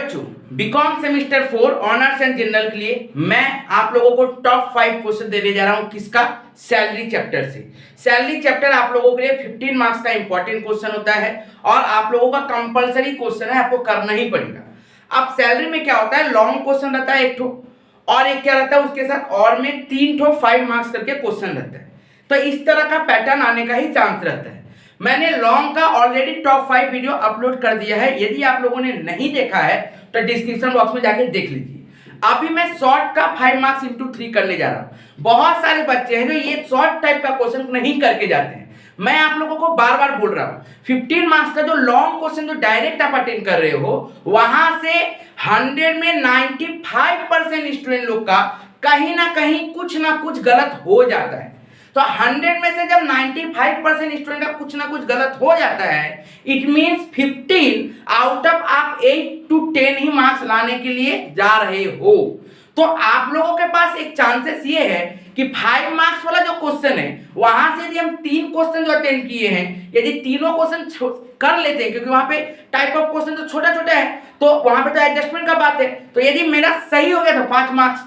बच्चों, BCom semester 4 honours and general के लिए मैं आप लोगों को टॉप 5 क्वेश्चन देने जा रहा हूं। किसका? सैलरी चैप्टर से। सैलरी चैप्टर आप लोगों के लिए 15 मार्क्स का इंपॉर्टेंट क्वेश्चन होता है और आप लोगों का कंपलसरी क्वेश्चन है, आपको करना ही पड़ेगा। अब सैलरी में क्या होता है, लॉन्ग क्वेश्चन रहता है एक ठो, और एक क्या रहता है उसके साथ और में 3 ठो 5 मार्क्स करके क्वेश्चन रहता है। तो इस तरह का पैटर्न आने का ही चांस रहता है। मैंने लॉन्ग का ऑलरेडी टॉप 5 वीडियो अपलोड कर दिया है, यदि आप लोगों ने नहीं देखा है तो डिस्क्रिप्शन बॉक्स में जाके देख लीजिए। अभी मैं शॉर्ट का 5 मार्क्स इंटू 3 करने जा रहा हूं। बहुत सारे बच्चे हैं जो ये शॉर्ट टाइप का क्वेश्चन नहीं करके जाते हैं। मैं आप लोगों को बार बार बोल रहा हूं, 15 मार्क्स का जो लॉन्ग क्वेश्चन जो डायरेक्ट आप अटेंड कर रहे हो, वहां से 100 में 95% स्टूडेंट लोग का कहीं ना कहीं कुछ ना कुछ गलत हो जाता है। तो 100 में से जब 95% स्टूडेंट का कुछ ना कुछ गलत हो जाता है, इट मींस 15 आउट ऑफ आप 8 to 10 ही मार्क्स लाने के लिए जा रहे हो। तो आप लोगों के पास एक चांसेस ये है कि 5 मार्क्स वाला जो क्वेश्चन है, वहां से यदि हम 3 क्वेश्चन जो अटेंड किए हैं, यदि तीनों क्वेश्चन कर लेते हैं, क्योंकि वहां पे टाइप ऑफ क्वेश्चन तो छोटा छोटा है, तो वहां पे तो एडजस्टमेंट का बात है। तो यदि मेरा सही हो गया था 5 मार्क्स,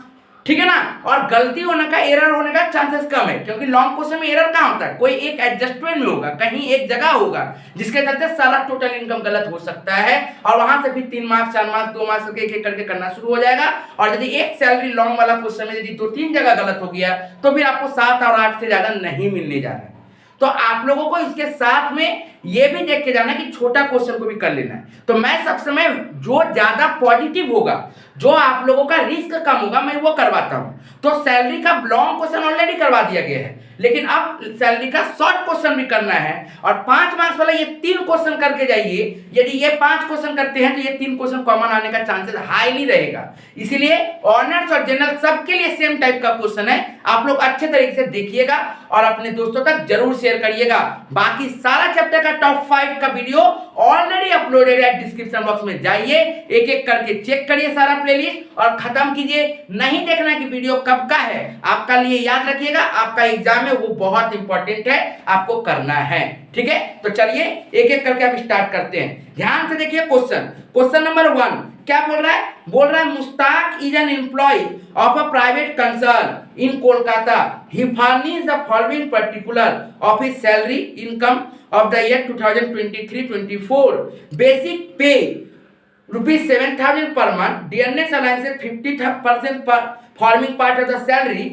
ठीक है ना, और गलती होने का, एरर होने का चांसेस कम है, क्योंकि लॉन्ग क्वेश्चन में एरर कहां होता है, कोई एक एडजस्टमेंट में होगा, कहीं एक जगह होगा जिसके चलते सारा टोटल इनकम गलत हो सकता है, और वहां से फिर 3 मार्क्स 4 मार्क्स 2 मार्क्स करके एक करके करना शुरू हो जाएगा। और यदि एक सैलरी लॉन्ग वाला क्वेश्चन में यदि 2-3 जगह गलत हो गया तो फिर आपको 7 और 8 से ज्यादा नहीं मिलने जा रहा है। तो आप लोगों को इसके साथ में ये भी देख के जाना कि छोटा क्वेश्चन को भी कर लेना है। तो मैं सब समय जो ज्यादा पॉजिटिव होगा, जो आप लोगों का रिस्क कम होगा, मैं वो करवाता हूं। तो सैलरी का लॉन्ग क्वेश्चन ऑलरेडी करवा दिया गया है, लेकिन अब सैलरी का शॉर्ट क्वेश्चन भी करना है। और 5 मार्क्स वाला ये 3 क्वेश्चन करके जाइए। यदि ये 5 क्वेश्चन करते हैं तो ये 3 क्वेश्चन कॉमन आने का चांसेस हाईली रहेगा। इसीलिए ऑनर्स और जनरल सबके लिए सेम टाइप का क्वेश्चन है। आप लोग अच्छे तरीके से देखिएगा और अपने दोस्तों तक जरूर शेयर करिएगा। बाकी सारा चैप्टर का टॉप 5 का वीडियो ऑलरेडी अपलोडेड है, डिस्क्रिप्शन बॉक्स में जाइए, एक एक करके चेक करिए सारा प्लेलिस्ट और खत्म कीजिए। नहीं देखना कि वीडियो कब का है, आपका लिए याद रखिएगा, आपका एग्जाम है वो बहुत इंपॉर्टेंट है, आपको करना है। ठीक है, तो चलिए एक एक करके अब स्टार्ट करते हैं। ध्यान से देखिए क्वेश्चन नंबर 1 क्या बोल रहा है? बोल रहा है Mushtaq is an employee of a private concern in Kolkata. He furnish the following particular of his salary income of the year 2023-24. Basic pay ₹7,000 per month. Dearness allowances 50% per forming part of the salary,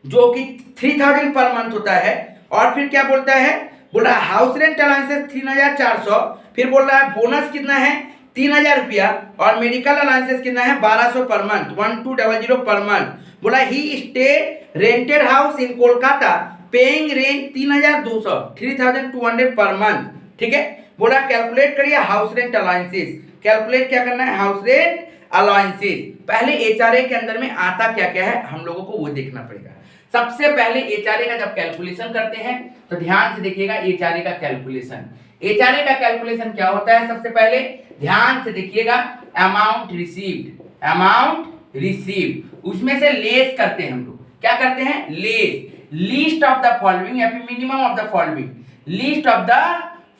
जो कि 3,000 per month होता है। और फिर क्या बोलता है? बोल रहा है हाउस रेंट अलाउंसेस 3,400। फिर बोल रहा है बोनस कितना है? 3,000 रुपया। और मेडिकल अलाउंसेस कितना है? 1,200 पर मंथ, 1,200 पर मंथ। बोला he stay rented house in Kolkata paying rent 3,200, 3,200 per month. ठीक है, बोला कैलकुलेट करिए हाउस रेंट अलाउंसेस। कैलकुलेट क्या करना है? House rent allowances. पहले एचआरए के अंदर में आता क्या क्या है हम लोगों को वो देखना पड़ेगा। सबसे पहले एचआरए का जब कैलकुलेशन करते हैं तो ध्यान से देखिएगा एचआरए का कैलकुलेशन। एचआरए का कैलकुलेशन क्या होता है? सबसे पहले ध्यान से देखिएगा अमाउंट रिसीव्ड, अमाउंट रिसीव्ड, उसमें से लेस करते हैं हम लोग। क्या करते हैं? Less least of the following या फिर minimum of the following, least of the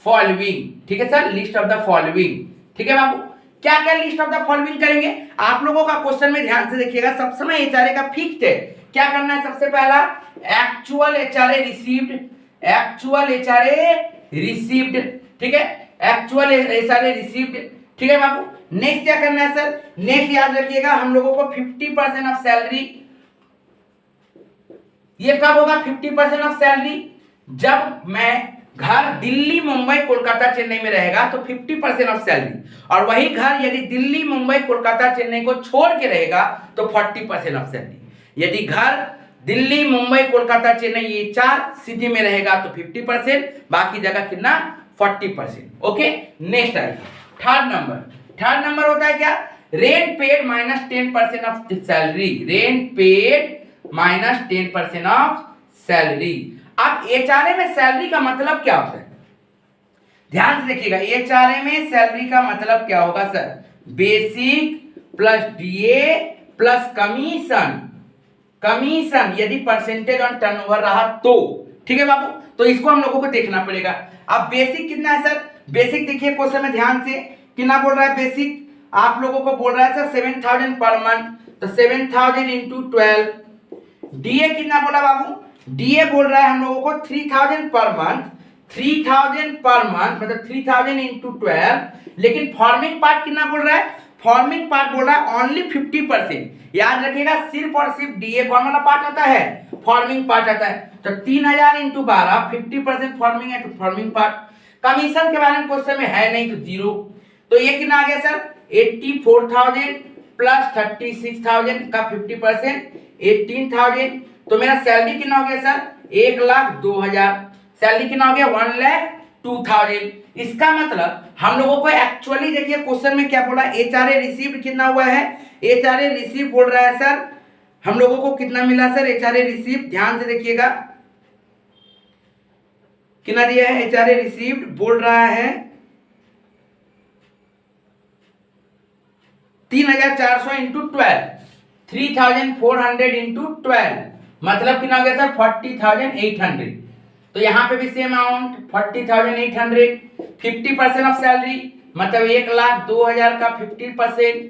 following. ठीक है sir, list of the following. ठीक है बाबू, क्या क्या लिस्ट ऑफ द फॉलोइंग करेंगे आप लोगों का क्वेश्चन में ध्यान से देखिएगा। सब समय एचआरए का फिक्स्ड है। क्या करना है? सबसे पहला actual HRA received, actual HRA received. ठीक है, एक्चुअल एचआरए रिसीव्ड। ठीक है बाबू, नेक्स्ट क्या करना है सर? नेक्स्ट याद रखिएगा हम लोगों को 50% ऑफ सैलरी। ये कब होगा 50% ऑफ सैलरी? जब मैं घर दिल्ली मुंबई कोलकाता चेन्नई में रहेगा तो 50% ऑफ सैलरी, और वही घर यदि दिल्ली मुंबई कोलकाता चेन्नई को छोड़ के रहेगा तो 40% ऑफ सैलरी। यदि घर दिल्ली मुंबई कोलकाता चेन्नई ये 4 सिटी में रहेगा तो 50%, बाकी जगह कितना? 40%। ओके, नेक्स्ट आएगा थर्ड नंबर होता है क्या? Rent paid minus 10% of salary, rent paid minus 10% of salary. अब एचआरए में सैलरी का मतलब क्या होता है? ध्यान से देखिएगा, एचआरए में सैलरी का मतलब क्या होगा sir? Basic plus DA plus commission, commission यदि परसेंटेज ऑन टर्नओवर रहा तो। ठीक है बाबू, तो इसको हम लोगों को देखना पड़ेगा। अब बेसिक कितना है सर? बेसिक देखिए क्वेश्चन में ध्यान से, कितना बोल रहा है? बेसिक आप लोगों को बोल रहा है सर 7,000 पर मंथ, तो 7,000 इंटू 12। डीए कितना बोला बाबू? डीए बोल रहा है हम लोगों को 3,000 पर मंथ, 3,000 पर मंथ मतलब 3,000 इंटू 12। लेकिन फॉर्मिंग पार्ट कितना बोल रहा है? फॉर्मिंग पार्ट बोल रहा है ओनली 50%। याद रखिएगा सिर्फ और सिर्फ डीए कौन वाला पार्ट आता है? फॉर्मिंग पार्ट आता है। तो 3,000 इंटू 12, 50% फॉर्मिंग है तो फॉर्मिंग पार्ट। कमीशन के बारे में क्वेश्चन में है नहीं तो 0। तो ये कितना आ गया सर? 84,000 प्लस 36,000 का 50% 18,000। तो मेरा सैलरी कितना हो गया सर? 1,02,000। सैलरी कितना हो गया? 1,02,000। इसका मतलब हम लोगों को एक्चुअली देखिए क्वेश्चन में क्या बोला, एचआरए रिसीव्ड कितना हुआ है? एचआरए रिसीव बोल रहा है सर हम लोगों को कितना मिला सर? एचआरए रिसीव ध्यान से देखिएगा कितना दिया है? एचआरए रिसीव्ड बोल रहा है 3,400 इंटू 12, 3,400 इंटू 12 मतलब कितना हो गया सर? 40,800। तो यहाँ पे भी सेम अमाउंट 40,800। 50% ऑफ सैलरी मतलब 1,02,000 का 50%।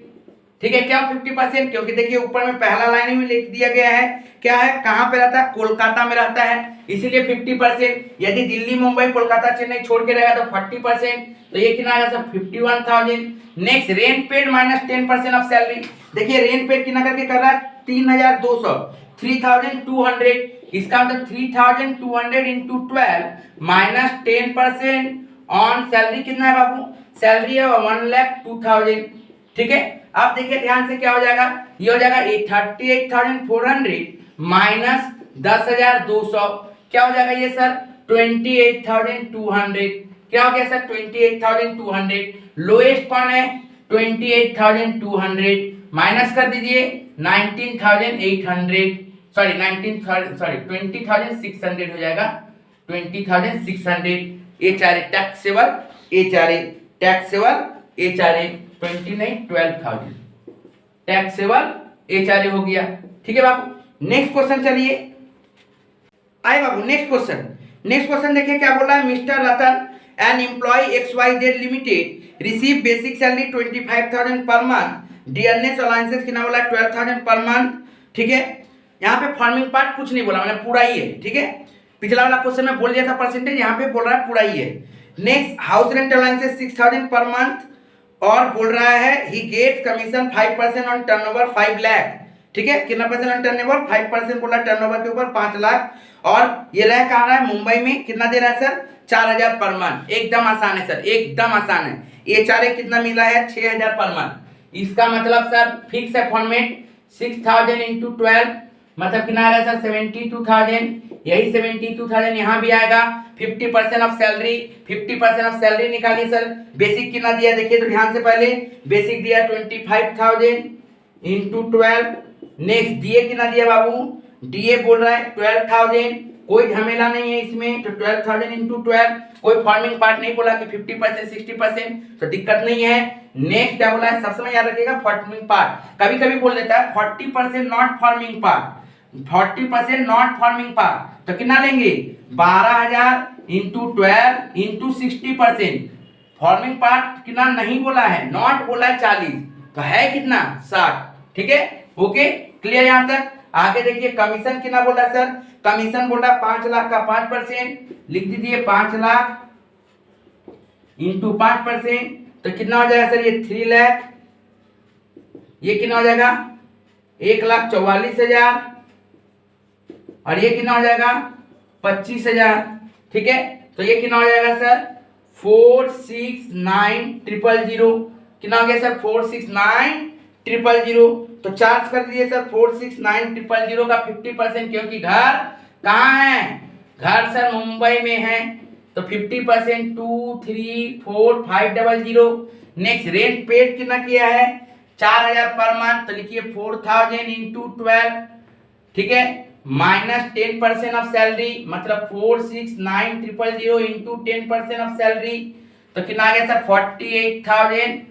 ठीक है, क्या 50%? क्योंकि देखिए ऊपर में पहला लाइन में लिख दिया गया है क्या है, कहाँ पे रहता है? कोलकाता में रहता है, इसीलिए 50%। यदि दिल्ली मुंबई कोलकाता चेन्नई छोड़ के रहेगा तो 40%। तो ये कितना आएगा sir? 51,000। Next rent paid minus 10% of salary. देखिए रेंट पेड कितना करके कर रहा है? 3,200, 3,200। इसका मतलब 3,200 इंटू 12 माइनस 10% ऑन सैलरी कितना है बाबू? सैलरी है 1,02,000। ठीक है, अब देखिए ध्यान से क्या हो जाएगा? ये हो जाएगा 38,400 माइनस 10,200 क्या हो जाएगा ये सर? 28,200। क्या हो गया सर? 28,200। लोएस्ट कौन है? 28,200 माइनस कर दीजिए 19,800 सॉरी 20,600 हो जाएगा 20,600। HRA taxable, HRA taxable, HRA 12,000 taxable HRA हो गया। ठीक है बाबू, नेक्स्ट क्वेश्चन चलिए आए बाबू। नेक्स्ट क्वेश्चन देखिए क्या बोल रहा है? Mister Ratan an employ XYZ limited receive basic salary 25,000 per month, dearness allowances कितना बोला? 12,000 पर मंथ। ठीक है, यहाँ पे फॉर्मिंग पार्ट कुछ नहीं बोला, मैंने पूरा ही है। ठीक है, पिछला वाला क्वेश्चन में बोल दिया था परसेंटेज, यहाँ पे बोल रहा है पूरा ही है। Next house rent allowances 6,000 per month और बोल रहा है he gets commission 5% on turnover 5 lakh. ठीक है, कितना परसेंट ऑन टर्नओवर? 5% बोला टर्नओवर के ऊपर 5 लाख। और ये रह कहाँ रहा है? मुंबई में। कितना दे रहा है सर? 4,000 per month. एकदम आसान है सर, एकदम आसान है। एचआरए कितना मिला है? 6,000 पर मंथ। इसका मतलब सर फिक्स है फॉर्मेट 6,000 इंटू 12 मतलब कितना आएगा सर? 72,000। यही 72,000 यहाँ भी आएगा। 50% ऑफ सैलरी, 50% ऑफ सैलरी निकालिए सर। बेसिक कितना दिया देखिए तो ध्यान से, पहले बेसिक दिया 25,000 इंटू 12। नेक्स्ट डीए कितना दिया बाबू? डीए बोल रहा है 12,000। कोई झमेला नहीं है इसमें, तो 12,000 इंटू 12। कोई फॉर्मिंग पार्ट नहीं बोला कि 50% 60%, तो दिक्कत नहीं है। नेक्स्ट क्या बोला है? सब समय याद रखिएगा फॉर्मिंग पार्ट। कभी कभी बोल देता है 40% not forming part, 40% not forming part. तो कितना लेंगे? 12,000 इंटू 12 इंटू 60%। फॉर्मिंग पार्ट कितना नहीं बोला है, नॉट बोला है 40, तो है कितना? 60। ठीक है, ओके क्लियर यहाँ तक। आगे देखिए कमीशन कितना बोला सर? कमीशन बोला 5 लाख का 5%। लिख दीजिए 5 लाख इंटू 5%, तो कितना हो जाएगा सर? ये 3 लाख। ये कितना हो जाएगा? 1,44,000। और ये कितना हो जाएगा? 25,000। ठीक है, तो ये कितना हो जाएगा सर? 469,000। कितना हो गया सर? 469,000। तो चार्ज कर दीजिए सर 469,000 का 50%, क्योंकि घर कहाँ है? घर सर मुंबई में है, तो 50% 2,34,500। नेक्स्ट रेंट पेड कितना किया है? 4,000 पर मंथ, तो लिखिए 4,000 इंटू 12। ठीक है, माइनस 10% ऑफ सैलरी मतलब 469,000 इंटू 10% ऑफ सैलरी, तो कितना आ गया सर? 48,000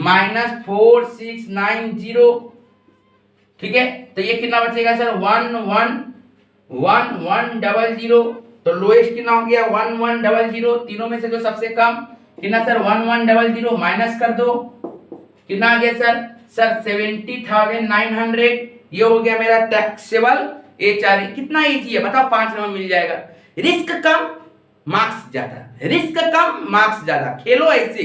माइनस 4,690। ठीक है, तो ये कितना बचेगा सर? 11,100। तो लोएस्ट कितना हो गया? 1100। तीनों में से जो सबसे कम कितना सर? 1100 माइनस कर दो कितना आ गया सर? सर 70,900। ये हो गया मेरा टैक्सेबल HRA। कितना इजी है बताओ, 5 नंबर मिल जाएगा। रिस्क कम मार्क्स ज्यादा, रिस्क कम मार्क्स ज्यादा, खेलो ऐसे।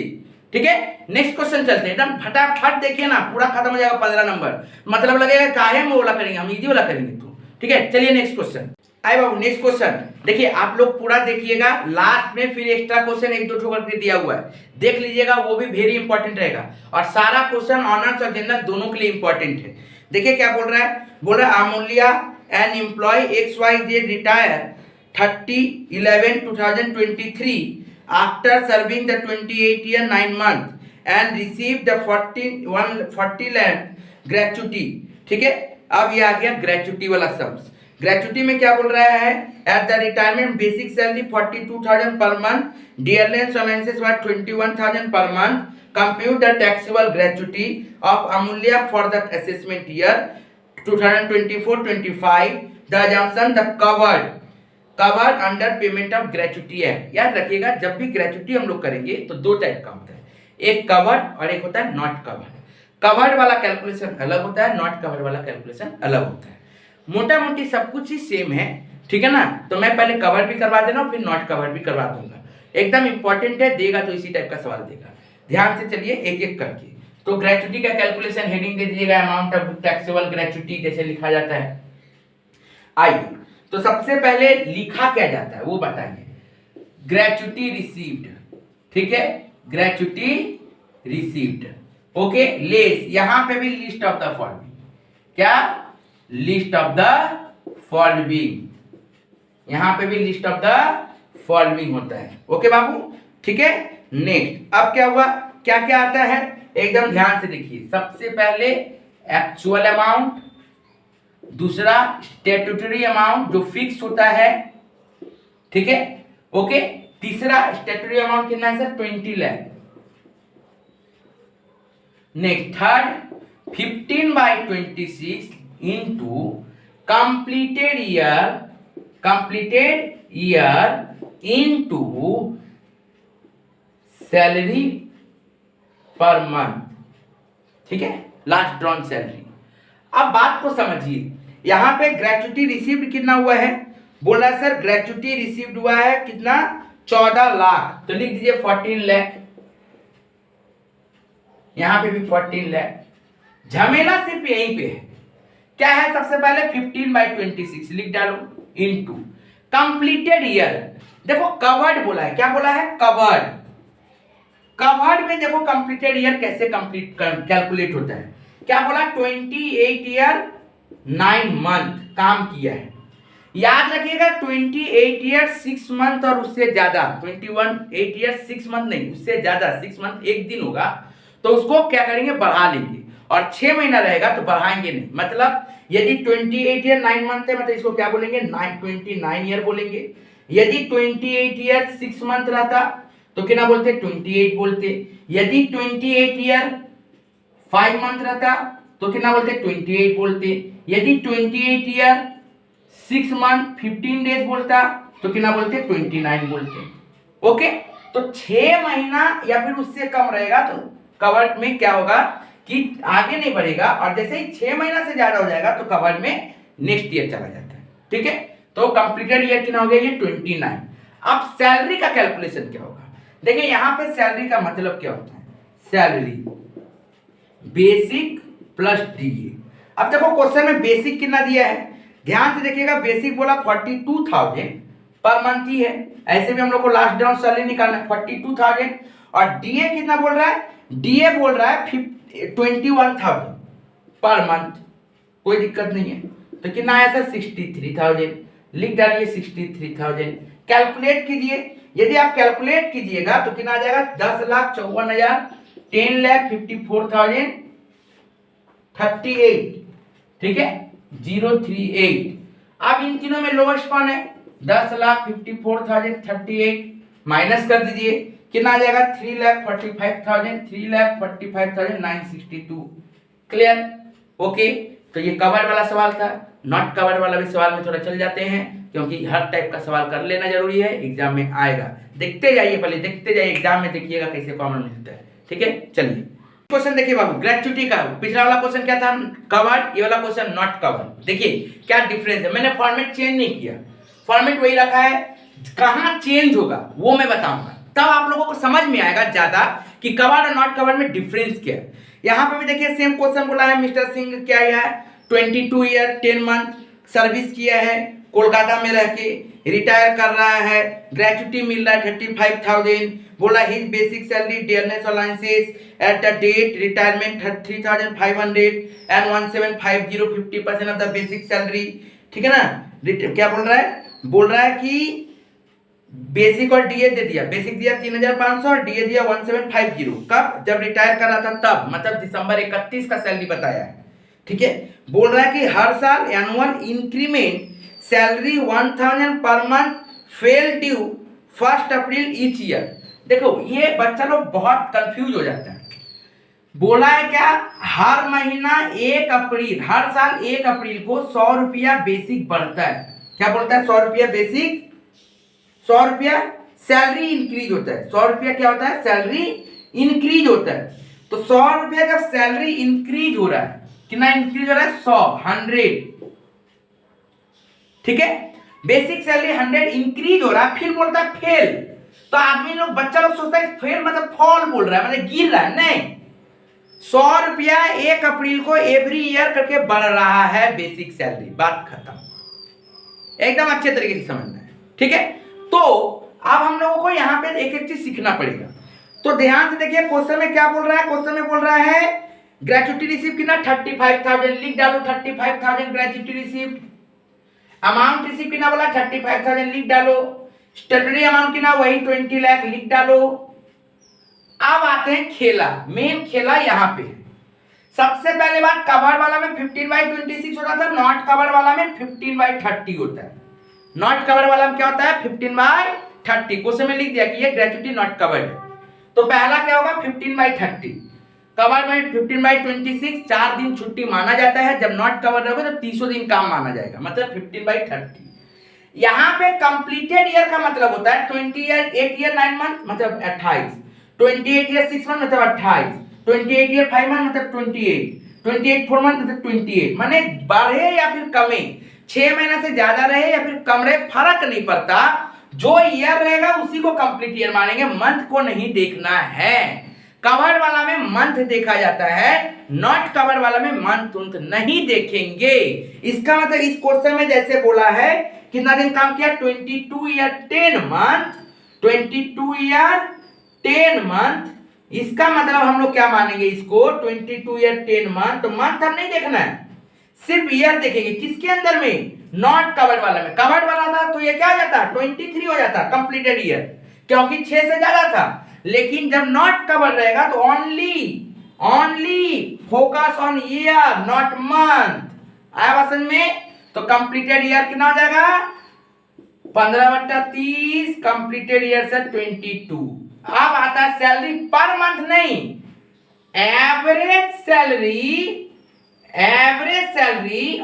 ठीक है, नेक्स्ट क्वेश्चन चलते हैं, एकदम फटाफट देखिए ना, पूरा खत्म हो जाएगा 15 नंबर। मतलब लगेगा काहे में वाला करेंगे, हम इजी वाला करेंगे तो। ठीक है, चलिए नेक्स्ट क्वेश्चन। आए बाबू नेक्स्ट क्वेश्चन देखिए, आप लोग पूरा देखिएगा, लास्ट में फिर एक्स्ट्रा क्वेश्चन 1-2 ठोकर के दिया हुआ है, देख लीजिएगा, वो भी वेरी इंपॉर्टेंट रहेगा। और सारा क्वेश्चन ऑनर्स और जनरल दोनों के लिए इंपॉर्टेंट है। देखिए क्या बोल रहा है, बोल रहा है Amulya an employ XYZ retire 30/11/2023 after serving the 28 year 9 month and receive the 40 lakh gratuity. ठीक है, अब ये आ गया ग्रेचुटी वाला शब्द। ग्रेचुटी में क्या बोल रहा है, at the retirement basic salary 42,000 per month, dearness allowances were 21,000 per month, compute the taxable gratuity of Amulya for the assessment year 2024-25, the assumption the covered under payment of gratuity है। याद रखिएगा, जब भी ग्रेचुटी हम लोग करेंगे तो 2 टाइप का होता है, एक कवर्ड और एक होता है नॉट कवर्ड। कवर्ड वाला कैलकुलेशन अलग होता है, नॉट कवर्ड वाला कैलकुलेशन अलग होता है। मोटा मोटी सब कुछ ही सेम है, ठीक है ना। तो मैं पहले कवर भी करवा देना फिर नॉट कवर भी करवा दूंगा, एकदम इंपॉर्टेंट है, देगा तो इसी टाइप का सवाल देगा। ध्यान से चलिए एक एक करके। तो ग्रेचुटी का कैलकुलेशन हेडिंग दे दीजिएगा, अमाउंट ऑफ टैक्सेबल ग्रेचुटी जैसे लिखा जाता है। आइए, तो सबसे पहले लिखा क्या जाता है वो बताइए, ग्रेचुटी रिसीव्ड। ठीक है, ग्रेचुटी रिसीव्ड। ओके, लेस, यहां पे भी लिस्ट ऑफ द फॉलोइंग, क्या लिस्ट ऑफ द फॉलोइंग, यहां पे भी लिस्ट ऑफ द फॉलोइंग होता है। ओके बाबू, ठीक है। नेक्स्ट, अब क्या हुआ, क्या क्या आता है एकदम ध्यान से देखिए। सबसे पहले एक्चुअल अमाउंट, दूसरा स्टैट्यूटरी अमाउंट जो फिक्स होता है, ठीक है। ओके, तीसरा स्टैट्यूटरी अमाउंट कितना है sir, 20 lakh. Next, third 15/26 into completed year into salary per month. ठीक है, लास्ट ड्रॉन सैलरी। अब बात को समझिए, यहां पे ग्रेचुटी रिसीव्ड कितना हुआ है, बोला सर ग्रेचुटी रिसीव्ड हुआ है कितना, 14 लाख। तो लिख दीजिए 14 लाख, यहां पे भी 14 लाख। झमेला सिर्फ यहीं पे है, क्या है, सबसे पहले 15/26 लिख डालो इनटू कंप्लीटेड ईयर। देखो कवर्ड बोला है, क्या बोला है, कवर्ड। कवर्ड में देखो कंप्लीटेड ईयर कैसे कंप्लीट कैलकुलेट होता है, क्या बोला, 28 year 9 month काम किया है। याद रखिएगा 28 year 6 month और उससे ज्यादा, 8 year 6 month नहीं, उससे ज्यादा 6 month एक दिन होगा तो उसको क्या करेंगे, बढ़ा लेंगे। और 6 महीना रहेगा तो बढ़ाएंगे नहीं। मतलब यदि 28 year 9 month है, मतलब इसको क्या बोलेंगे, 29 year बोलेंगे। यदि 28 year 6 month रहता तो कितना बोलते, 28 बोलते। यदि 28 year 5 month रहता तो कितना बोलते, 28 बोलते। यदि 28 year 6 month 15 days बोलता तो कितना बोलते, 29 बोलते। ओके, तो 6 महीना या फिर उससे कम रहेगा तो कवर्ड में क्या होगा कि आगे नहीं बढ़ेगा, और जैसे ही 6 महीना से ज्यादा हो जाएगा तो कवर्ड में नेक्स्ट ईयर चला जाता है। ठीक है, तो कंप्लीटेड ईयर कितना हो गया, ये 29। अब सैलरी का कैलकुलेशन क्या होगा, देखिए यहां पे सैलरी का मतलब क्या होता है, सैलरी बेसिक प्लस डीए। अब देखो क्वेश्चन में बेसिक कितना दिया है, ध्यान से देखिएगा, बेसिक बोला 42,000 पर मंथ ही है, ऐसे भी हम लोग को लास्ट डाउन सैलरी निकालना है 42,000। और डीए कितना बोल रहा है, डीए बोल रहा है 21,000 पर मंथ, कोई दिक्कत नहीं है। तो कितना आया सर, 63,000, लिख डालिए 63,000। कैलकुलेट कीजिए, यदि आप कैलकुलेट कीजिएगा तो कितना आ जाएगा, 10,54,000, 10,54,038। ठीक है, 038। अब इन तीनों में लोवेस्ट कौन है, 10,54,038 माइनस कर दीजिए, कितना आ जाएगा, 3,45,962। Clear, okay. तो ये कवर्ड वाला सवाल था। नॉट कवर्ड वाला भी सवाल में थोड़ा चल जाते हैं, क्योंकि हर टाइप का सवाल कर लेना जरूरी है, एग्जाम में आएगा। देखते जाइए, पहले देखते जाइए, एग्जाम में देखिएगा कैसे कॉमन मिलता है। ठीक है, चलिए क्वेश्चन देखिए बाबू, ग्रेचुटी का पिछला वाला क्वेश्चन क्या था, कवर्ड, ये वाला क्वेश्चन नॉट कवर्ड। देखिए क्या डिफरेंस है, मैंने फॉर्मेट चेंज नहीं किया, फॉर्मेट वही रखा है, कहां चेंज होगा वो मैं बताऊंगा, तब आप लोगों को समझ में आएगा ज्यादा कि कवर्ड और नॉट कवर्ड में डिफरेंस क्या है। यहां पे भी देखिए सेम क्वेश्चन बोला है, मिस्टर सिंह क्या है 22 ईयर 10 मंथ सर्विस किया है, कोलकाता में रह के रिटायर कर रहा है, ग्रेचुटी मिल रहा है 35,000, बोला his basic salary dearness allowances at the date retirement 3,500 and 1750 50% of the basic salary. ठीक है ना, क्या बोल रहा है कि बेसिक और डीए दे दिया, बेसिक दिया 3,500 और डीए दिया 1750, कब, जब रिटायर कर रहा था तब, मतलब दिसंबर 31 का सैलरी बताया है। ठीक है, बोल रहा है कि हर साल annual increment salary 1,000 per month fail due 1 अप्रैल ईच ईयर। देखो ये बच्चा लोग बहुत कंफ्यूज हो जाता है, बोला है क्या, हर महीना 1 अप्रैल, हर साल 1 अप्रैल को 100 रुपया बेसिक बढ़ता है। क्या बोलता है, 100 रुपया बेसिक, 100 रुपया सैलरी इंक्रीज होता है, 100 रुपया क्या होता है, सैलरी इंक्रीज होता है। तो 100 रुपया जब सैलरी इंक्रीज हो रहा है, कितना इंक्रीज हो रहा है, 100 ठीक है, बेसिक सैलरी 100 इंक्रीज हो रहा है, फिर बोलता है फेल। तो आदमी लोग, बच्चा लोग सोचता है फेल मतलब फॉल बोल रहा है, मतलब गिर रहा है, नहीं, 100 रुपया 1 अप्रैल को एवरी ईयर करके बढ़ रहा है बेसिक सैलरी, बात खत्म, एकदम अच्छे तरीके से समझना है। ठीक है, तो अब हम लोगों को यहाँ पे एक एक चीज सीखना पड़ेगा, तो ध्यान से देखिए क्वेश्चन में क्या बोल रहा है, क्वेश्चन में बोल रहा है ग्रेचुटी रिसीव कितना 35,000, लिख डालो 35,000 ग्रेचुटी रिसीव, अमाउंट रिसीव कितना बोला 35,000, लिख डालो, स्टेटरी अमाउंट कितना वही 20 लाख, लिख डालो। अब आते हैं खेला, मेन खेला यहाँ पे। सबसे पहले बात, कवर्ड वाला में 15/26 होता था, नॉट कवर्ड वाला में 15/30 होता है। नॉट कवर्ड वाला में क्या होता है 15/30, क्वेश्चन में लिख दिया कि ये ग्रेचुटी नॉट कवर्ड है, तो पहला क्या होगा 15/30, कवर्ड में 15/26 4 दिन छुट्टी माना जाता है, जब नॉट कवर्ड होगा तो 30 दिन काम माना जाएगा, मतलब 15/30। यहाँ पे कंप्लीटेड ईयर का मतलब होता है 8 ईयर 9 मंथ मतलब 28, 28 ईयर 6 मंथ मतलब 28, 28 ईयर 5 मंथ मतलब 28, 28 4 मंथ मतलब 28, माने बढ़े या फिर कमे, 6 महीना से ज्यादा रहे या फिर कम रहे फर्क नहीं पड़ता, जो ईयर रहेगा उसी को कंप्लीट ईयर मानेंगे, मंथ को नहीं देखना है। कवर्ड वाला में मंथ देखा जाता है, नॉट कवर्ड वाला में मंथ उंथ नहीं देखेंगे। इसका मतलब इस क्वेश्चन में जैसे बोला है कितना दिन काम किया 22 ईयर 10 मंथ, 22 ईयर 10 मंथ, इसका मतलब हम लोग क्या मानेंगे इसको 22 ईयर 10 मंथ, तो मंथ हम नहीं देखना है, सिर्फ ईयर देखेंगे, किसके अंदर में, नॉट कवर्ड वाला में। कवर्ड वाला था तो ये क्या हो जाता 23 हो जाता कंप्लीटेड ईयर, क्योंकि 6 से ज्यादा था, लेकिन जब नॉट कवर्ड रहेगा तो only focus on year not month, आया समझ में। तो कंप्लीटेड ईयर कितना हो जाएगा 15/30, कंप्लीटेड ईयर से 22। अब आता है सैलरी पर मंथ नहीं, average salary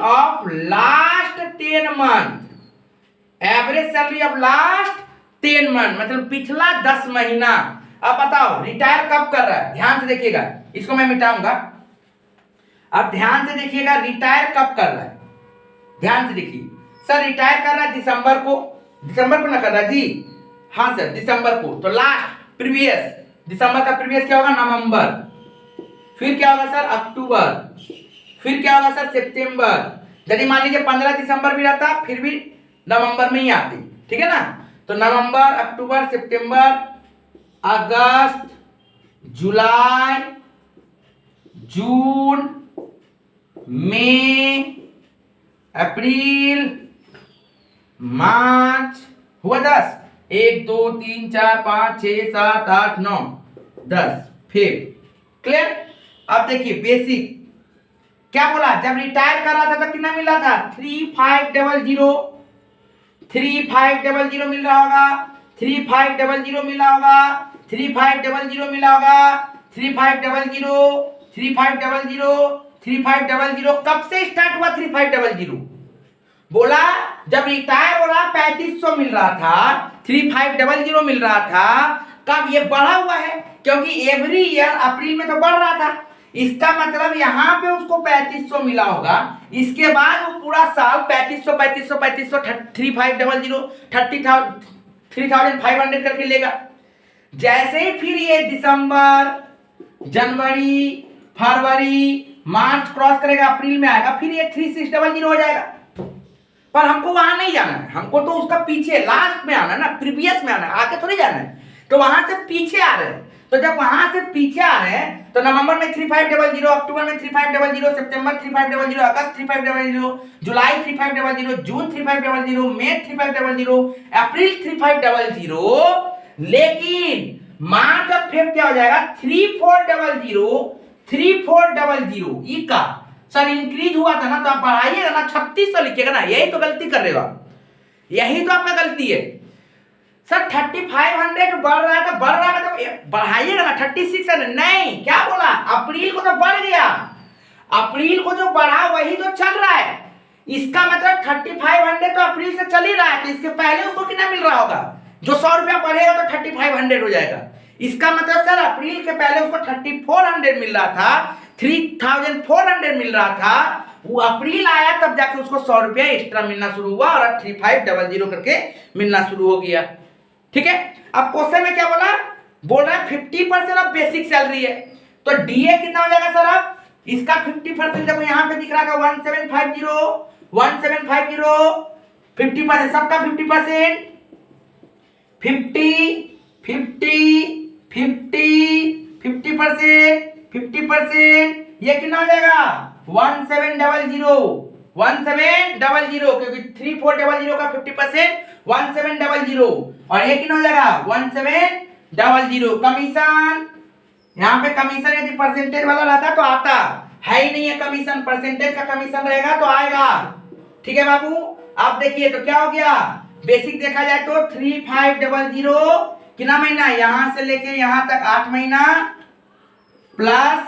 of last 10 month, average salary of last 10 month मतलब पिछला 10 महीना। अब बताओ रिटायर कब कर रहा है, ध्यान से देखिएगा, इसको मैं मिटाऊंगा, अब ध्यान से देखिएगा रिटायर कब कर रहा है, ध्यान से देखिए। सर रिटायर कर रहा है दिसंबर को ना कर रहा जी, हाँ सर दिसंबर को, तो लास्ट प्रीवियस दिसंबर का प्रीवियस क्या होगा नवंबर, फिर क्या होगा सर अक्टूबर, फिर क्या होगा सर सितंबर। यदि मान लीजिए 15 दिसंबर भी रहता फिर भी नवंबर में ही आती, ठीक है ना। तो नवंबर, अक्टूबर, सितंबर, अगस्त, जुलाई, जून, मई, अप्रैल, मार्च, हुआ 10, 1 2 3 4 5 6 7 8 9 10, फिर क्लियर। अब देखिए बेसिक क्या बोला, जब रिटायर कर रहा था तो कितना मिला था 3500, 3500 मिल रहा होगा, 3500 मिला होगा, 3500 मिला होगा, 3500, 3500, 3500। कब से स्टार्ट हुआ 3500, बोला जब रिटायर हो रहा 3500 मिल रहा था, 3500 मिल रहा था, कब? ये बढ़ा हुआ है, क्योंकि एवरी ईयर अप्रैल में तो बढ़ रहा था। इसका मतलब यहाँ पे उसको 3500 मिला होगा, इसके बाद वो पूरा साल 3500 3500 करके लेगा। जैसे ही फिर ये दिसंबर, जनवरी, फरवरी, मार्च क्रॉस करेगा, अप्रैल में आएगा, फिर ये 3600 हो जाएगा। पर हमको वहां नहीं जाना है, हमको तो उसका पीछे लास्ट में आना है ना, प्रीवियस में आना है, आगे थोड़ी जाना है। तो वहां से पीछे आ रहे हैं, तो जब वहां से पीछे आ रहे हैं तो नवंबर में 3500, अक्टूबर में 3500, सितंबर 3500, अगस्त 3500, जुलाई 3500, जून 3500, मई 3500, अप्रैल 3500, लेकिन मार्च और फेब क्या हो जाएगा? 3400 ई का सर इंक्रीज हुआ था ना, तो आप बढ़ाइएगा ना, 3600 लिखिएगा ना, यही तो गलती कर रहे हो आप, यही तो आपका गलती है। सर 3500 बढ़ रहा है तो बढ़ रहा है तो बढ़ाइएगा ना, 3600 नहीं, क्या बोला? अप्रैल को तो बढ़ गया, अप्रैल को जो बढ़ा वही तो चल रहा है, इसका मतलब 3500 तो अप्रैल से चल ही रहा है, तो इसके पहले उसको कितना मिल रहा होगा? जो 100 रुपया बढ़ेगा तो 3500 हो जाएगा। इसका मतलब सर अप्रैल के पहले उसको 3400 मिल रहा था, 3400 मिल रहा था, वो अप्रैल आया तब जाके उसको 100 रुपया एक्स्ट्रा मिलना शुरू हुआ और 3500 करके मिलना शुरू हो गया। ठीक है, अब क्वेश्चन में क्या बोला? बोल रहा है 50% ऑफ बेसिक सैलरी है, तो डीए कितना हो जाएगा सर? अब इसका 50% देखो यहाँ पे दिख रहा था 1750, 50%, सबका 50%, 50%, ये कितना हो जाएगा? 1700, क्योंकि 3400 का 50% 1700, और ये कितना हो जाएगा? 1700। कमीशन, यहाँ पे कमीशन यदि परसेंटेज वाला रहता तो आता, है ही नहीं है कमीशन, परसेंटेज का कमीशन रहेगा तो आएगा। ठीक है बाबू, आप देखिए तो क्या हो गया? बेसिक देखा जाए तो 3500 कितना महीना? यहां से लेके यहां तक 8 महीना, प्लस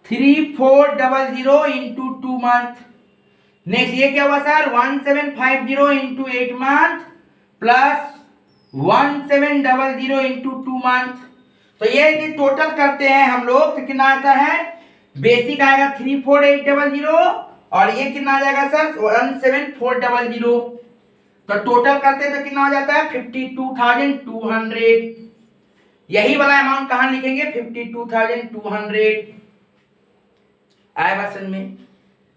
3400 इंटू 2 मंथ। नेक्स्ट ये क्या हुआ sir? 1750 into 8 month, plus 1700 into 2 month. तो ये टोटल करते हैं हम लोग तो कितना आता है? बेसिक आएगा 34800, और ये कितना आ जाएगा सर? 17400। तो टोटल करते तो कितना हो जाता है? 52,200। यही वाला अमाउंट कहां लिखेंगे? 52,200। आया समझ में?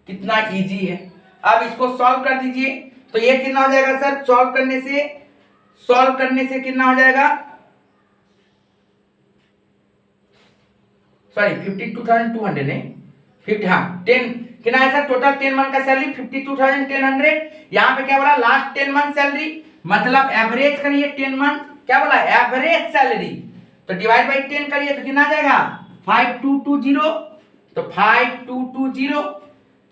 कितना इजी है। अब इसको सॉल्व कर दीजिए, तो ये कितना हो जाएगा सर? सॉल्व करने से कितना हो जाएगा? सॉरी 52,200 नहीं, 10 कितना है सर? टोटल 10 मंथ का सैलरी 52,1000। यहाँ पे क्या बोला? लास्ट 10 मंथ सैलरी, मतलब एवरेज करिए 10 मंथ, क्या बोला? एवरेज सैलरी, तो डिवाइड बाई 10 करिए तो कितना आ जाएगा? 5220। तो 5220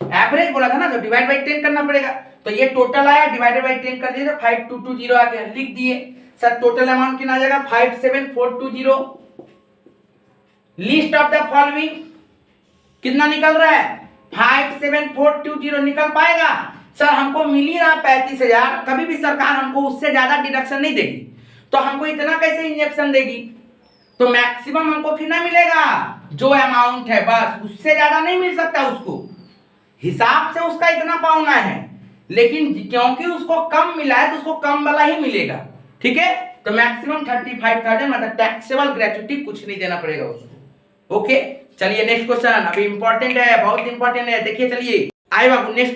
एवरेज बोला था ना, तो डिवाइड बाई 10 करना पड़ेगा, तो ये टोटल आया, डिवाइडेड बाई 10 कर दिए तो 5220 आ गया। लिख दिए सर, टोटल अमाउंट कितना आ जाएगा? 57420। लिस्ट ऑफ द फॉलोइंग कितना निकल रहा है? 57420 निकल पाएगा सर? हमको मिल ही रहा 35,000, कभी भी सरकार हमको उससे ज्यादा डिडक्शन नहीं देगी, तो हमको इतना कैसे इंजेक्शन देगी? तो मैक्सिमम हमको कितना मिलेगा? जो अमाउंट है बस, उससे ज्यादा नहीं मिल सकता उसको, हिसाब से उसका इतना पाना है, लेकिन क्योंकि उसको कम मिला है तो उसको कम वाला ही मिलेगा। ठीक है, तो मैक्सिमम 35,000, मतलब टैक्सेबल ग्रेच्युटी कुछ नहीं देना पड़ेगा उसको। ओके, चलिए नेक्स्ट क्वेश्चन, अभी इंपॉर्टेंट है, बहुत इंपॉर्टेंट है। देखिए चलिए, आए बाबू नेक्स्ट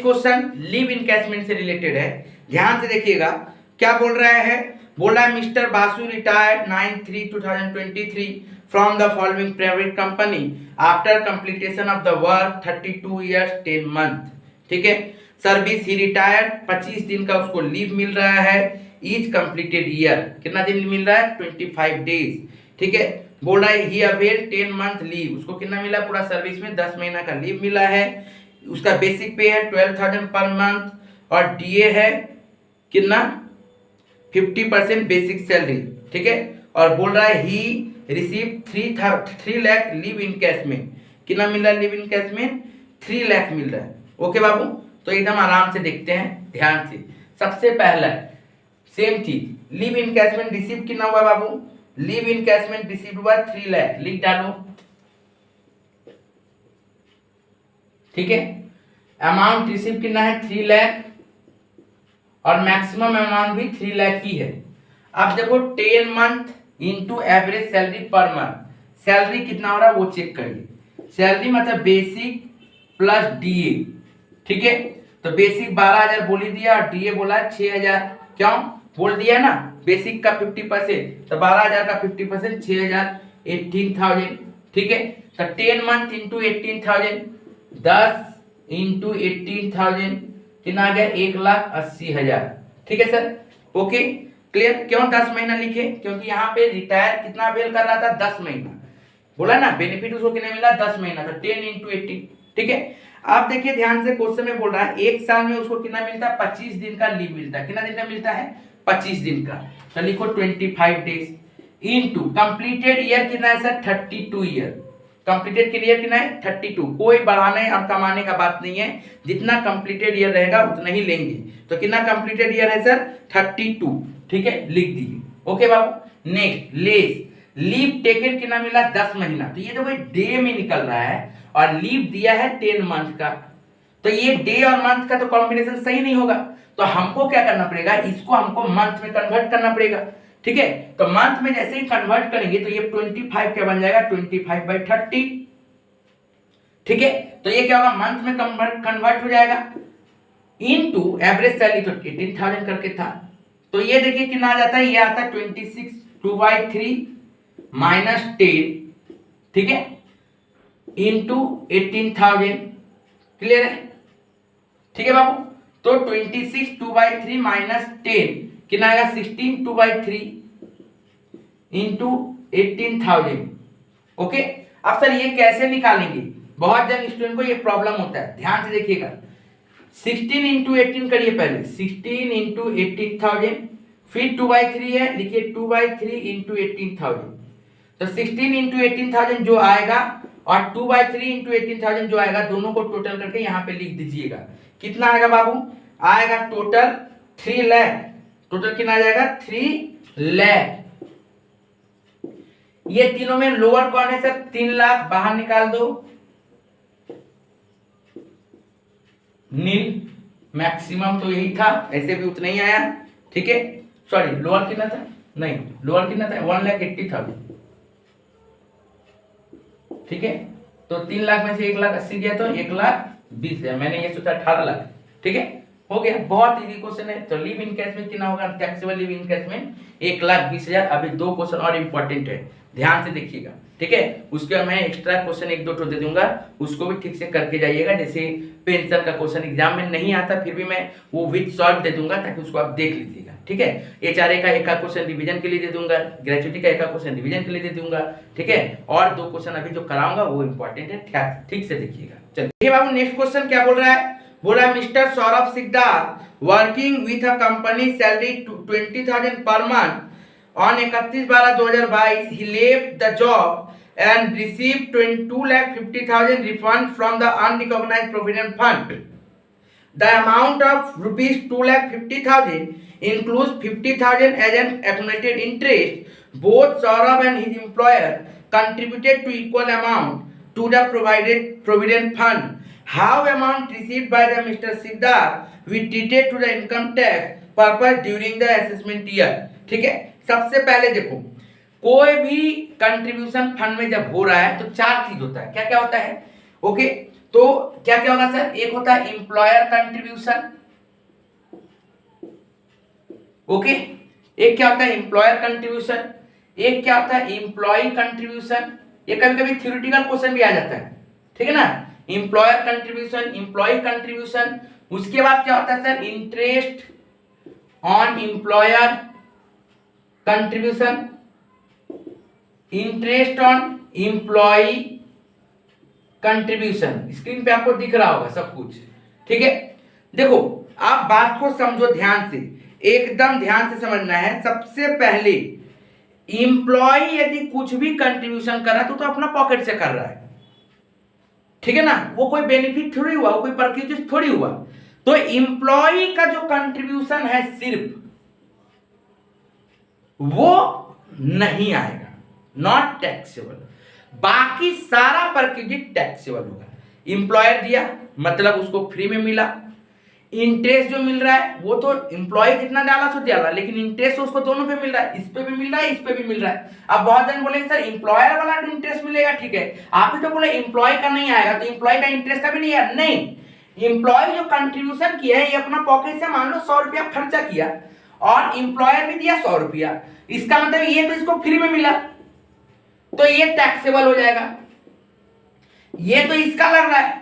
क्वेश्चन लिव इनकैशमेंट से रिलेटेड है, ध्यान से देखिएगा। क्या बोल रहा है? बोल रहा है mister Basu retired 9/3/2023 from the following private company after completion of the work 32 years 10 month। ठीक है, सर्विस ही रिटायर्ड, 25 दिन का उसको लीव मिल रहा है, ईच कंप्लीटेड ईयर कितना दिन मिल रहा है? 25 days। ठीक है, बोल रहा है ही अवेल 10 month लीव, उसको कितना मिला? पूरा सर्विस में 10 महीना का लीव मिला है। उसका बेसिक पे है 12,000 पर मंथ, और डीए है कितना? 50% बेसिक सैलरी। ठीक है, और बोल रहा है he receive 3 lakh leave in cash में, कितना मिल रहा है? लीव इन कैश में 3 लाख मिल रहा है। ओके बाबू, तो एकदम आराम से देखते हैं ध्यान से। सबसे पहला सेम चीज, लीव इनकैशमेंट रिसीव कितना हुआ बाबू, लीव इनकैशमेंट रिसीव हुआ 3 लाख, लिख डालो, ठीक है। अमाउंट रिसीव कितना है 3 लाख और मैक्सिमम अमाउंट भी 3 लाख ही है। अब देखो 10 month into average salary per month, salary कितना हो रहा है वो चेक करिए। सैलरी मतलब बेसिक प्लस डीए, ठीक है। तो बेसिक 12,000 बोल ही दिया और डीए बोला 6,000, क्यों बोल दिया ना, बेसिक का 50%, तो 12,000 का 50% 6,000, 18,000, ठीक है। तो 10 मंथ इंटू 18,000, 10 इंटू 18,000 कितना आ गया 1,80,000, ठीक है सर, ओके क्लियर। क्यों 10 महीना लिखे, क्योंकि यहाँ पे रिटायर कितना अवेल कर रहा था 10 महीना, बोला ना बेनिफिट उसको कितना मिला 10 महीना, तो 10 इंटू 18, ठीक है। आप देखिए ध्यान से, क्वेश्चन में बोल रहा है एक साल में उसको कितना मिलता है 25 दिन का लीव मिलता है, कितना दिन का मिलता है 25 दिन का, तो लिखो 25 डेज इंटू कंप्लीटेड ईयर कितना है सर 32 ईयर, कंप्लीटेड के लिए कितना है 32, कोई बढ़ाने और कमाने का बात नहीं है, जितना कंप्लीटेड ईयर रहेगा उतना ही लेंगे, तो कितना कंप्लीटेड ईयर है सर 32, ठीक है, लिख दीजिए, ओके बाबू। नेक्स्ट लेस लीव टेकन कितना मिला 10 महीना, तो ये तो भाई डे में निकल रहा है और लीव दिया है 10 मंथ का, तो ये डे और मंथ का तो कॉम्बिनेशन सही नहीं होगा, तो हमको क्या करना पड़ेगा, इसको हमको मंथ में कन्वर्ट करना पड़ेगा, ठीक है। तो मंथ में जैसे ही कन्वर्ट करेंगे तो ये 25 क्या बन जाएगा 25/30, ठीक है। तो ये क्या होगा मंथ में कन्वर्ट हो जाएगा इनटू एवरेज सैलरी तो 18,000 करके था, तो ये देखिए कितना आ जाता है, ये आता है 26 2/3 माइनस 10, ठीक है, इंटू 18,000, क्लियर है, ठीक है बाबू। तो 26 2/3 माइनस 10 कितना आएगा 16 2/3 इंटू 18,000, ओके। अब सर ये कैसे निकालेंगे, बहुत जन स्टूडेंट को ये प्रॉब्लम होता है, ध्यान से देखिएगा, 16 इंटू 18 करिए पहले, 16 इंटू 18,000, फिर 2/3 है, लिखिए 2/3 इंटू 18,000, तो 16 इंटू 18,000 जो आएगा और 2/3 इंटू 18,000 जो आएगा, दोनों को टोटल करके यहाँ पे लिख दीजिएगा, कितना आएगा बाबू, आएगा टोटल 3 लाख, टोटल कितना आ जाएगा 3 लाख। ये तीनों में लोअर कौन है सर 3 लाख, बाहर निकाल दो, नील, मैक्सिमम तो यही था, ऐसे भी उतना ही आया, ठीक है। सॉरी लोअर कितना था, नहीं लोअर कितना था 1,80,000, ठीक है। तो 3 लाख में से 1,80,000 गया तो 1,20,000, मैंने ये सोचा 18 लाख, ठीक है, हो गया, बहुत इजी क्वेश्चन है। तो लीव इनकैशमेंट कितना होगा, टैक्सेबल लीव इनकैशमेंट 1,20,000। अभी 2 क्वेश्चन और इंपॉर्टेंट है, ध्यान से देखिएगा, ठीक है। उसके बाद मैं एक्स्ट्रा क्वेश्चन 1-2 दे दूंगा, उसको भी ठीक से करके जाइएगा, जैसे पेंशन का क्वेश्चन एग्जाम में नहीं आता फिर भी मैं वो विद सॉल्व दे दूंगा, ताकि उसको आप देख लीजिएगा, ठीक है। एचआरए का एक क्वेश्चन रिवीजन के लिए दे दूंगा, ग्रेजुएटी का एक क्वेश्चन रिवीजन के लिए दे दूंगा, ठीक है। और 2 क्वेश्चन अभी जो कराऊंगा वो इंपॉर्टेंट है, ठीक से देखिएगा। चलिए बाबू नेक्स्ट क्वेश्चन क्या बोल रहा है, बोला mister Saurabh Sikdar working with a company salary 20,000 per month on 31/12/2022 he left the job and received 2,50,000 refund from the unrecognized provident fund. The amount of rupees 2,50,000 includes 50,000 as an accumulated interest. Both Saurabh and his employer contributed to equal amount to the provident fund. How amount received by the Mr. Siddhar we treated to the income tax purpose during the assessment year. ठीक है, सबसे पहले देखो कोई भी contribution fund में जब हो रहा है तो 4 चीज होता है, क्या क्या होता है, ओके। तो क्या क्या होगा सर, एक होता है एम्प्लॉयर कंट्रीब्यूशन, ओके, एक क्या होता है एम्प्लॉयर कंट्रीब्यूशन, एक क्या होता है एम्प्लॉय कंट्रीब्यूशन, ये कभी कभी थ्योरेटिकल क्वेश्चन भी आ जाता है, ठीक है ना, एम्प्लॉयर कंट्रीब्यूशन एम्प्लॉय कंट्रीब्यूशन। उसके बाद क्या होता है sir interest on employer contribution, interest on employee contribution, screen पे आपको दिख रहा होगा सब कुछ, ठीक है। देखो आप बात को समझो ध्यान से, एकदम ध्यान से समझना है। सबसे पहले एम्प्लॉय यदि कुछ भी कंट्रीब्यूशन कर रहा है तो अपना पॉकेट से कर रहा है, ठीक है ना, वो कोई बेनिफिट थोड़ी हुआ, वो कोई परचेज थोड़ी हुआ। तो एम्प्लॉय का जो कंट्रीब्यूशन है सिर्फ वो नहीं आएगा, नॉट टैक्सेबल। बाकी सारा परक्विजिट टैक्सेबल होगा। इंप्लॉयर दिया मतलब उसको फ्री में मिला, इंटरेस्ट जो मिल रहा है वो तो इंप्लॉय जितना डाला सो डाला, लेकिन इंटरेस्ट उसको दोनों पे मिल रहा है, इस पे भी मिल रहा है, इस पे भी मिल रहा है। अब बहुत जन बोलेंगे सर इंप्लॉयर वाला इंटरेस्ट मिलेगा, ठीक है, आप ही तो बोले इंप्लॉय का नहीं आएगा, तो इंप्लॉय का इंटरेस्ट का भी नहीं है। नहीं, इंप्लॉय जो कंट्रीब्यूशन किया है ये अपना पॉकेट से मान लो 100 रुपया खर्चा किया और इंप्लॉयर भी दिया 100 रुपया, इसका मतलब ये तो इसको फ्री में मिला, तो ये टैक्सेबल हो जाएगा। ये तो इसका लग रहा है,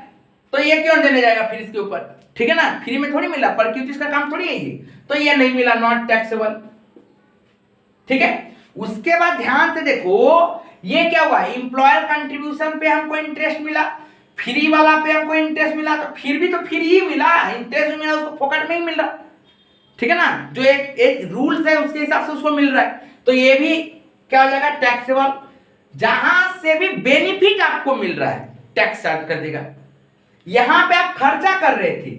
तो ये क्यों देने जाएगा फिर इसके ऊपर, ठीक है ना, फ्री में थोड़ी मिला, पर क्योंकि इसका काम थोड़ी है ये, तो ये नहीं मिला, नॉट टैक्सेबल। ठीक है, उसके बाद ध्यान से देखो ये क्या हुआ, इंप्लॉयर कंट्रीब्यूशन पे हमको इंटरेस्ट मिला, फ्री वाला पे हमको इंटरेस्ट मिला, तो फिर भी तो फ्री ही मिला, इंटरेस्ट मिला, उसको फोकट में ही मिल रहा, ठीक है ना, जो एक रूल्स है उसके हिसाब से उसको मिल रहा है, तो ये भी क्या हो जाएगा, टैक्सेबल। जहां से भी बेनिफिट आपको मिल रहा है टैक्स चार्ज कर देगा। यहां पे आप खर्चा कर रहे थे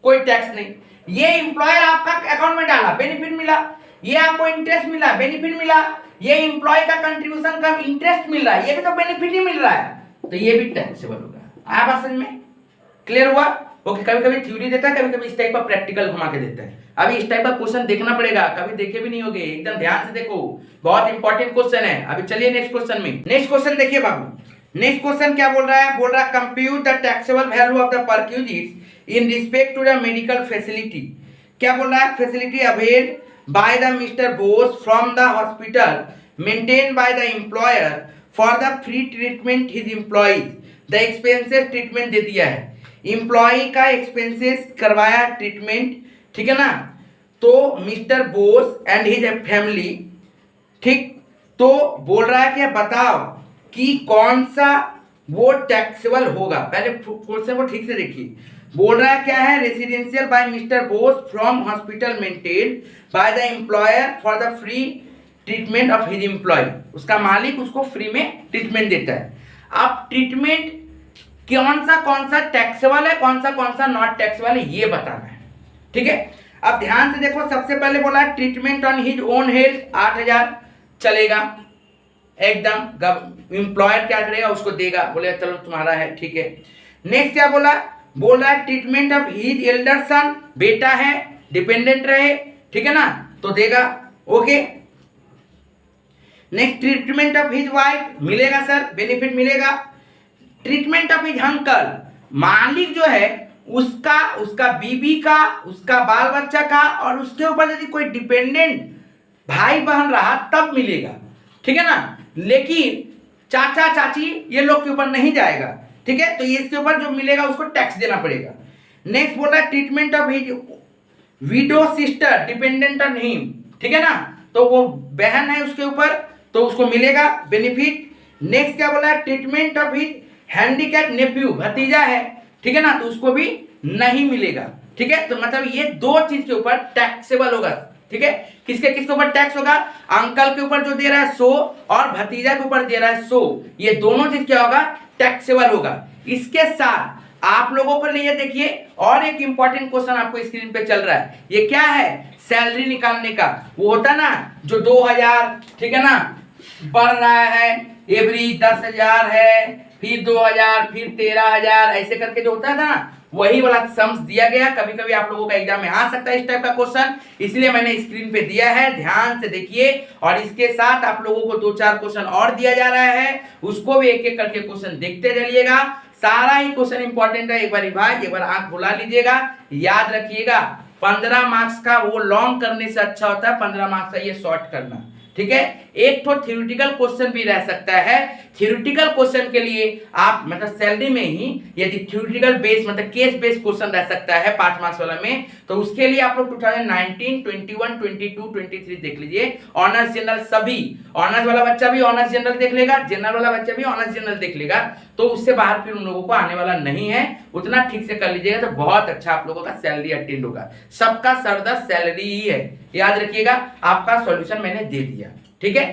कोई टैक्स नहीं, ये इंप्लॉयर आपका अकाउंट में डाला बेनिफिट मिला, ये आपको इंटरेस्ट मिला बेनिफिट मिला, ये इंप्लॉय का कंट्रीब्यूशन का इंटरेस्ट मिल रहा है, ये भी तो बेनिफिट ही मिल रहा है, तो ये भी टैक्सेबल होगा। आया बात समझ में, क्लियर हुआ? ओके, कभी कभी थ्योरी देता है, कभी कभी इस टाइप का प्रैक्टिकल घुमा के देता है। अभी इस टाइप का क्वेश्चन देखना पड़ेगा, कभी देखे भी नहीं होगे, एकदम ध्यान से देखो, बहुत इंपॉर्टेंट क्वेश्चन है। अभी चलिए नेक्स्ट क्वेश्चन में, नेक्स्ट क्वेश्चन देखिए बाबू, नेक्स्ट क्वेश्चन क्या बोल रहा है, बोल रहा है compute the taxable value of the perquisites in respect to the medical facility. क्या बोल रहा है, facility availed by the mister Bose from the hospital maintain by the employer for the free treatment his employees, the expenses treatment दे दिया है, employ का expenses करवाया treatment, ठीक है ना, तो mister Bose and his family, ठीक, तो बोल रहा है कि बताओ कि कौन सा वो टैक्सेबल होगा। पहले क्वेश्चन को ठीक से देखिए, बोल रहा है क्या है, residential by mister Bose from hospital maintain by the employer for the free treatment of his employee, उसका मालिक उसको फ्री में ट्रीटमेंट देता है। अब ट्रीटमेंट कौन सा टैक्सेबल है, कौन सा नॉट टैक्सेबल है, ये बताना है, ठीक है। अब ध्यान से देखो, सबसे पहले बोला treatment on his own health 8000 चलेगा एकदम, एम्प्लॉयर क्या करेगा उसको देगा, बोले चलो तुम्हारा है, ठीक है। नेक्स्ट क्या बोला, बोल रहा है treatment of his elder son, बेटा है डिपेंडेंट रहे, ठीक है ना, तो देगा, okay. Next treatment of his wife, मिलेगा सर, बेनिफिट मिलेगा। ट्रीटमेंट ऑफ हिज अंकल, मालिक जो है उसका बीबी का, उसका बाल बच्चा का, और उसके ऊपर यदि कोई डिपेंडेंट भाई बहन रहा तब मिलेगा, ठीक है ना, लेकिन चाचा चाची ये लोग के ऊपर नहीं जाएगा, ठीक है, तो ये इसके ऊपर जो मिलेगा उसको टैक्स देना पड़ेगा। नेक्स्ट बोल रहा है treatment of his window sister dependent on him, ठीक है ना, तो वो बहन है उसके ऊपर, तो उसको मिलेगा बेनिफिट। नेक्स्ट क्या बोला है, treatment of his handicap nephew, भतीजा है, ठीक है ना, तो उसको भी नहीं मिलेगा, ठीक है। तो मतलब ये दो चीज के ऊपर टैक्सेबल होगा, ठीक है। किसके ऊपर टैक्स होगा, अंकल के ऊपर जो दे रहा है 100 और भतीजा के ऊपर दे रहा है 100, ये दोनों चीज क्या होगा, टैक्सेबल होगा। इसके साथ आप लोगों को लिए देखिए और एक इंपॉर्टेंट क्वेश्चन आपको स्क्रीन पे चल रहा है, ये क्या है, सैलरी निकालने का, वो होता ना जो 2000, ठीक है ना, बढ़ रहा है, एवरी 10,000 है, फिर 2000, फिर 13,000, ऐसे करके जो होता था ना, वही वाला सम्स दिया गया। कभी कभी आप लोगों का एग्जाम में आ सकता है इस टाइप का क्वेश्चन, इसलिए मैंने स्क्रीन पे दिया है, ध्यान से देखिए। और इसके साथ आप लोगों को 2-4 क्वेश्चन और दिया जा रहा है, उसको भी एक एक करके क्वेश्चन देखते चलिएगा, सारा ही क्वेश्चन इंपॉर्टेंट है। एक बार रिवाइज, एक बार आंख बुला लीजिएगा, याद रखिएगा 15 मार्क्स का वो लॉन्ग करने से अच्छा होता है 15 मार्क्स का ये शॉर्ट करना, ठीक है। एक तो थ्योरेटिकल क्वेश्चन भी रह सकता है, थ्योरेटिकल क्वेश्चन के लिए आप मतलब सैलरी में ही यदि थ्योरेटिकल बेस मतलब केस बेस्ड क्वेश्चन रह सकता है 5 मार्क्स वाला में, तो उसके लिए आप लोग 2019, 21, 22, 23 देख लीजिए, ऑनर्स जनरल सभी, ऑनर्स वाला बच्चा भी ऑनर्स जनरल देख लेगा, जनरल वाला बच्चा भी ऑनर्स जनरल देख लेगा, तो उससे बाहर फिर उन लोगों को आने वाला नहीं है। उतना ठीक से कर लीजिएगा तो बहुत अच्छा आप लोगों का सैलरी अटेंड होगा। सबका सरदर्द सैलरी ही है, याद रखिएगा। आपका सॉल्यूशन मैंने दे दिया, ठीक है।